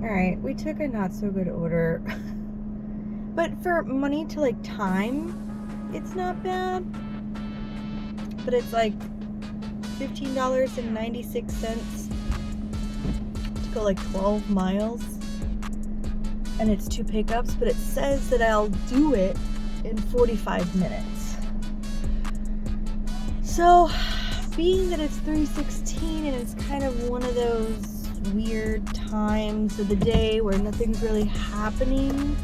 Alright, we took a not so good order. But for money to like time, it's not bad. But it's like $15.96 to go like 12 miles. And it's 2 pickups, but it says that I'll do it in 45 minutes. So, being that it's 3:16 and it's kind of one of those weird times of the day where nothing's really happening,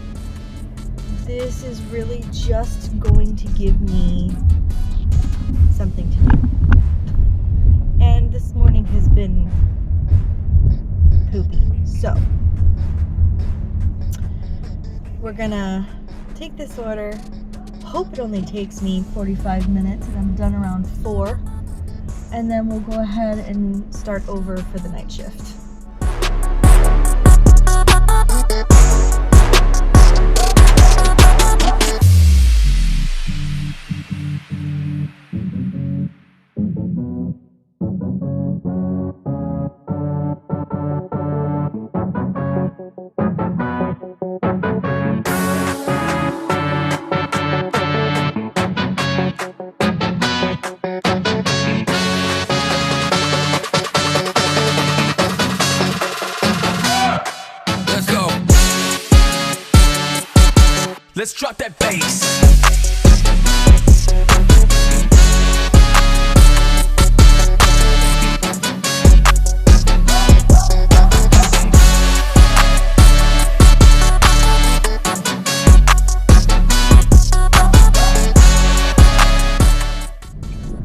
this is really just going to give me something to do. And this morning has been poopy. So, we're gonna take this order. Hope it only takes me 45 minutes and I'm done around 4. And then we'll go ahead and start over for the night shift. Let's drop that bass.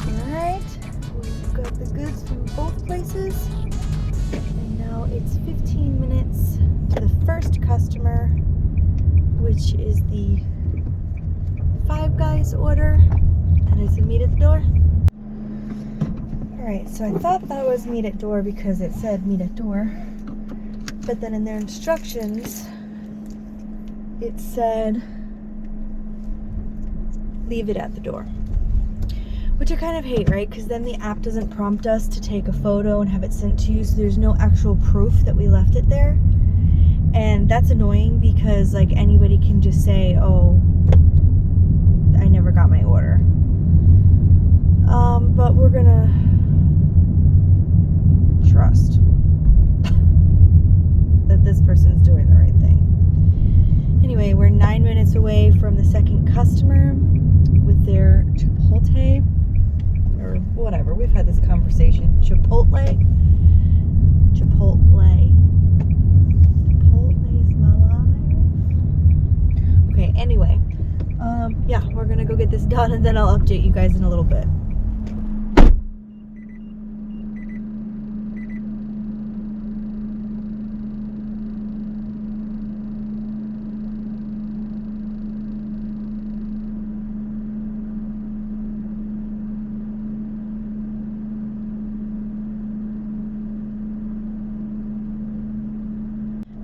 Alright, we've got the goods from both places. And now it's 15 minutes to the first customer, which is the Five Guys order, and it's a meet at the door. Alright, so I thought that was meet at door because it said meet at door, but then in their instructions it said leave it at the door, which I kind of hate, right? Because then the app doesn't prompt us to take a photo and have it sent to you, so there's no actual proof that we left it there. And that's annoying because like anybody can just say, oh, I never got my order. But we're gonna trust that this person's doing the right thing. Anyway, we're 9 minutes away from the second customer with their Chipotle, or whatever, we've had this conversation. Chipotle. Okay, anyway, yeah, we're gonna go get this done and then I'll update you guys in a little bit.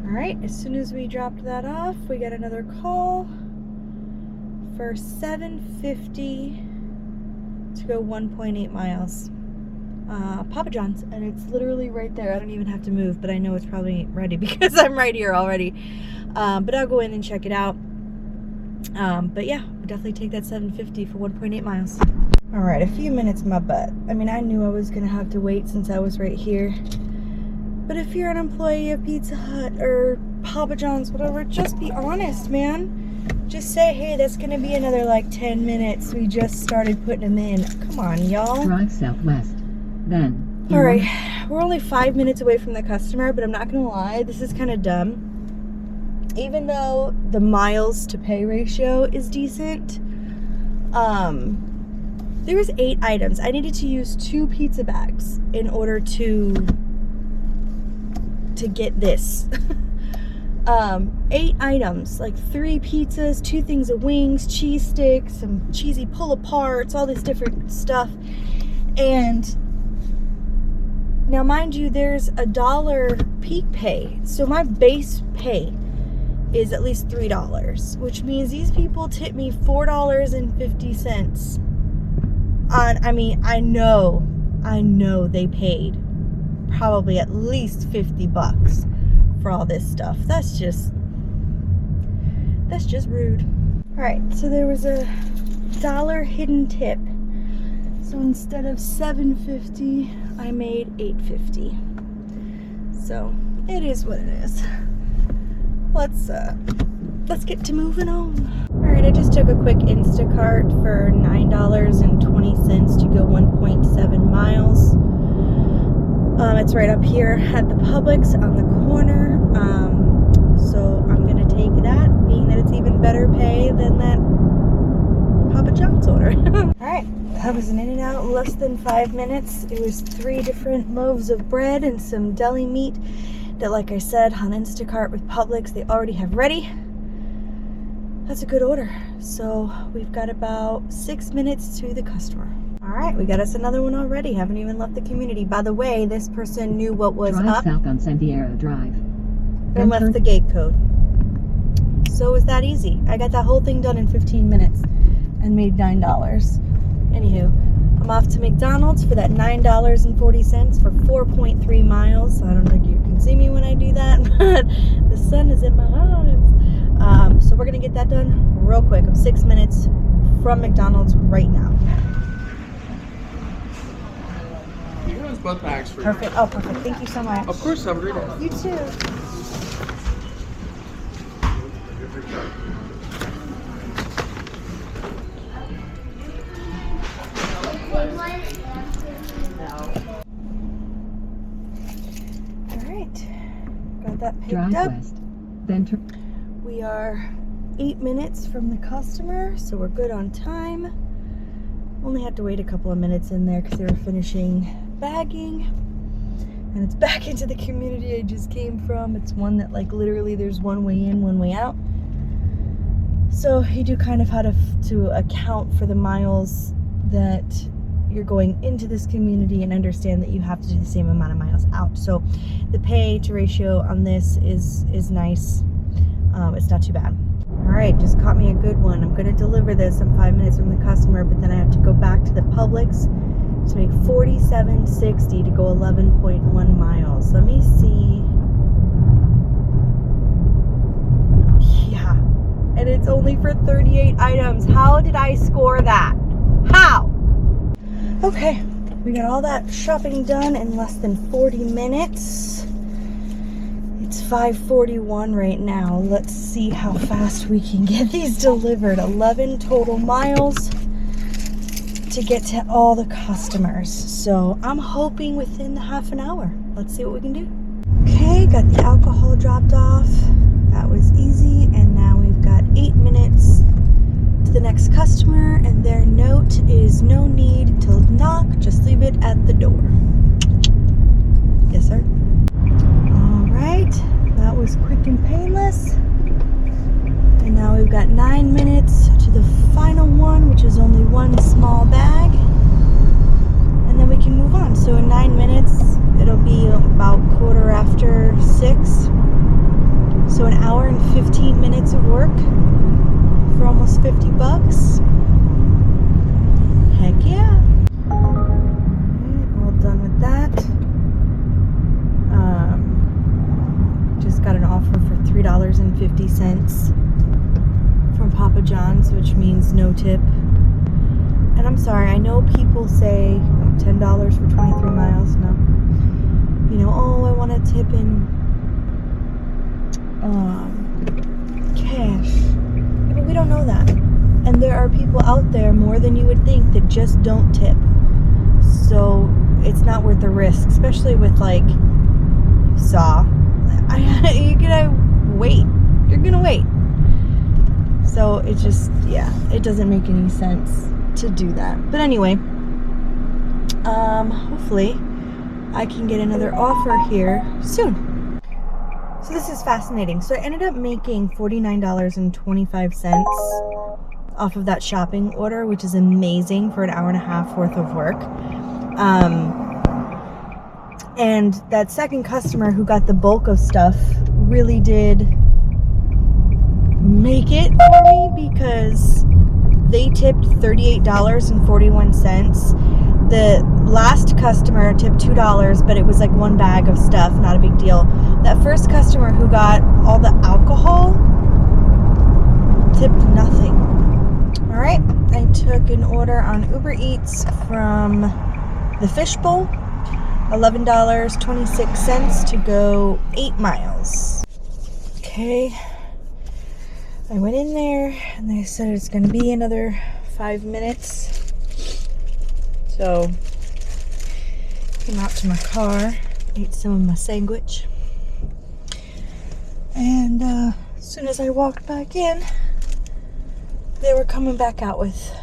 Alright, as soon as we dropped that off, we got another call for $7.50 to go 1.8 miles. Papa John's, and it's literally right there. I don't even have to move, but I know it's probably ready because I'm right here already. But I'll go in and check it out. But yeah, we'll definitely take that $7.50 for 1.8 miles. Alright, a few minutes my butt. I mean, I knew I was gonna have to wait since I was right here. But if you're an employee of Pizza Hut or Papa John's, whatever, just be honest, man. Just say, hey, that's going to be another like 10 minutes. We just started putting them in. Come on, y'all. Drive southwest. Then. All right. We're only 5 minutes away from the customer, but I'm not going to lie. This is kind of dumb. Even though the miles to pay ratio is decent, there was 8 items. I needed to use 2 pizza bags in order to get this. 8 items, like 3 pizzas, 2 things of wings, cheese sticks, some cheesy pull-aparts, all this different stuff. And now mind you, there's $1 peak pay, so my base pay is at least $3, which means these people tip me $4.50 on, I mean, I know they paid probably at least $50 for all this stuff. That's just rude. All right, so there was a $1 hidden tip. So instead of $7.50, I made $8.50. So it is what it is. Let's get to moving on. All right, I just took a quick Instacart for $9.20 to go 1.7 miles. It's right up here at the Publix on the corner. So I'm gonna take that, being that it's even better pay than that Papa John's order. All right, that was an In-N-Out in less than 5 minutes. It was 3 different loaves of bread and some deli meat that, like I said, on Instacart with Publix, they already have ready. That's a good order. So we've got about 6 minutes to the customer. All right, we got us another one already. Haven't even left the community. By the way, this person knew what was Drive up south on Sendero Drive. and left the gate code. So it was that easy. I got that whole thing done in 15 minutes and made $9. Anywho, I'm off to McDonald's for that $9.40 for 4.3 miles. I don't think you can see me when I do that, but the sun is in my eyes. So we're gonna get that done real quick. I'm 6 minutes from McDonald's right now. Here's both bags for you. Perfect. Oh, perfect. Thank you so much. Of course, have a great day. You too. All right. Got that picked Drive up. west. Then turn. We are 8 minutes from the customer, so we're good on time. Only had to wait a couple of minutes in there because they were finishing bagging. And it's back into the community I just came from. It's one that, like, literally there's one way in, one way out. So you do kind of have to account for the miles that you're going into this community and understand that you have to do the same amount of miles out. So the pay to ratio on this is nice. It's not too bad. All right, just caught me a good one. I'm gonna deliver this in 5 minutes from the customer, but then I have to go back to the Publix to make $47.60 to go 11.1 miles. Let me see. Yeah, and it's only for 38 items. How did I score that? How? Okay, we got all that shopping done in less than 40 minutes. It's 5:41 right now. Let's see how fast we can get these delivered. 11 total miles to get to all the customers. So I'm hoping within the half an hour. Let's see what we can do. Okay, got the alcohol dropped off. That was easy. And now we've got 8 minutes to the next customer. And their note is no need to knock. Just leave it at the door. Yes, sir. Right, that was quick and painless. And now we've got 9 minutes to the final one, which is only one small bag, and then we can move on. So in 9 minutes it'll be about 6:15. So an hour and 15 minutes of work for almost $50. Heck yeah. All done with that. Just got an offer for $3.50 from Papa John's, which means no tip. And I'm sorry, I know people say $10 for 23 miles. No. You know, oh, I want to tip in cash. Yeah, but we don't know that. And there are people out there more than you would think that just don't tip. So it's not worth the risk, especially with, like, saw. You're gonna wait. You're gonna wait. So it just, yeah, it doesn't make any sense to do that. But anyway, hopefully I can get another offer here soon. So this is fascinating. So I ended up making $49.25 off of that shopping order, which is amazing for an hour and a half worth of work. And that second customer who got the bulk of stuff really did make it for me because they tipped $38.41. The last customer tipped $2, but it was like one bag of stuff, not a big deal. That first customer who got all the alcohol tipped nothing. All right, I took an order on Uber Eats from the Fishbowl, $11.26 to go 8 miles. Okay, I went in there and they said it's gonna be another 5 minutes. So, came out to my car, ate some of my sandwich. And as soon as I walked back in, they were coming back out with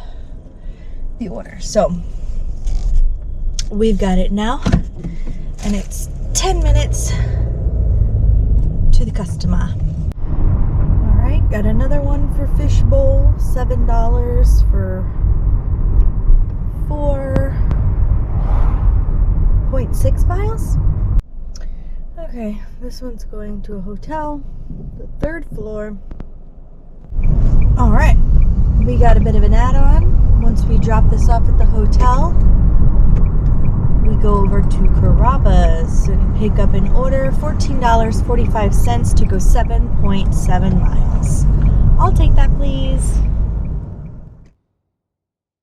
the order. So, we've got it now, and it's 10 minutes to the customer. All right, got another one for Fishbowl, $7 for 4.6 miles. Okay, this one's going to a hotel, the 3rd floor. All right, we got a bit of an add-on. Once we drop this off at the hotel, we go over to Carrabba's and pick up an order, $14.45 to go 7.7 miles. I'll take that, please.